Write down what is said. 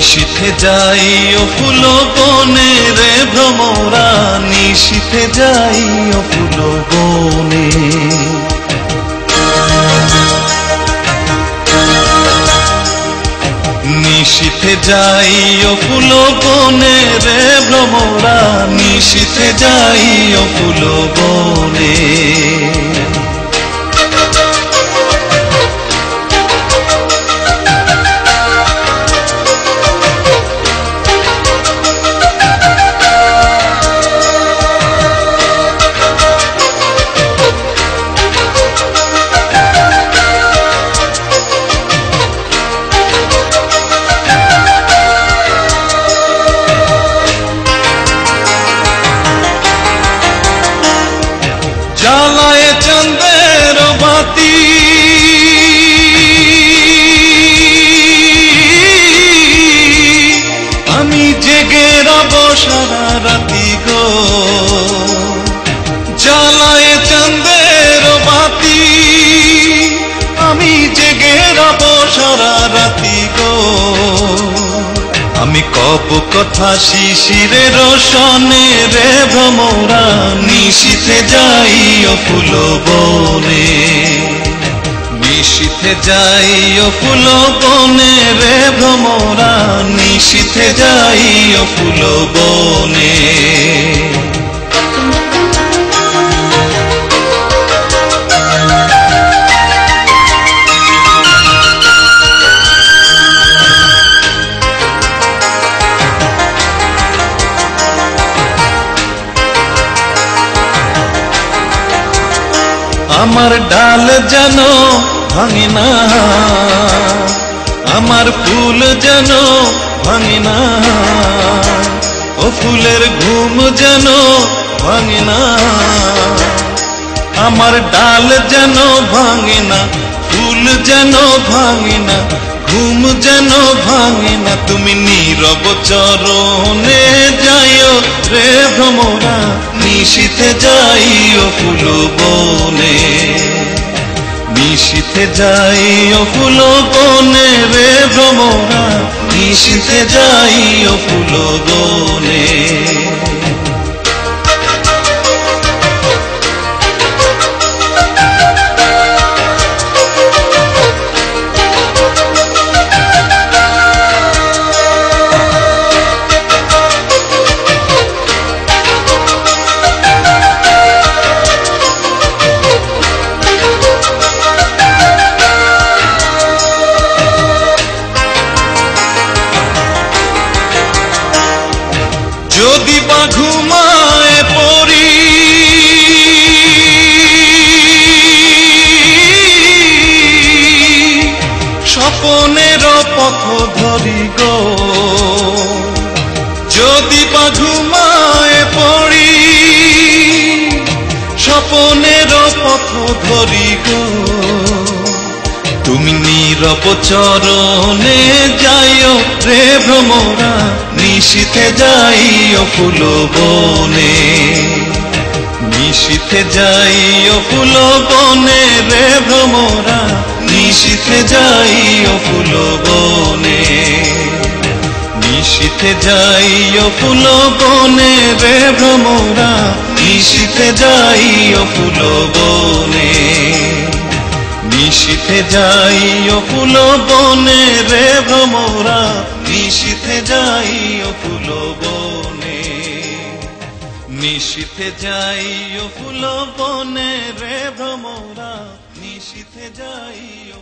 নিশীথে যাই ও ফুল বনে রে ভ্রমরা, নিশীথে যাই ও ফুল বনে। নিশীথে যাই ও ফুল বনে রে ভ্রমরা, নিশীথে যাই ও ফুল বনে। জ্বালায় চাঁদের বাতি আমি জেগে রব সারা রাতি গো, জ্বালায় চাঁদের বাতি আমি জেগে রব সারা রাতি গো। আমি কব কথা শিশিরে রোশনে রে ভ্রমরা, নিশীথে যাই ও ফুল বনে। নিশীথে যাই ও ফুল বনে রে ভ্রমরা, নিশীথে যাই ও ফুল বনে। আমার ডাল যেন ভাঙে না, আমার ফুল যেন ভাঙে না, ও ফুলের ঘুম যেন ভাঙে না। আমার ডাল যেন ভাঙে না, ফুল যেন ভাঙে না, ঘুম যেন ভাঙে না। তুমি নীরব চরণে যাইও রে ভ্রমরা, নিশীথে যাই ও ফুল বনে। নিশীথে যাই ও ফুল বনে রে ভ্রমরা, নিশীথে যাই ও ফুল বনে। যদি বা ঘুমায় পড়ি স্বপনের পথ ধরি গো, যদি বা ঘুমায় পড়ি স্বপনের পথ ধরি গো। তুমি নীরব চরণে যাইও রে ভ্রমরা, নিশীথে যাই ও ফুল বনে। নিশীথে যাই ও ফুল বনে রে ভ্রমরা, নিশীথে যাই ও ফুল বনে। নিশীথে যাই ও ফুল বনে রে ভ্রমরা, নিশীথে যাই ও ফুল বনে। নিশীথে যাই ও ফুল বনে রে ভ্রমরা, নিশীথে যাই ও ফুল বনে। নিশীথে যাই ও ফুল বনে রে ভ্রমরা, নিশীথে যাই ও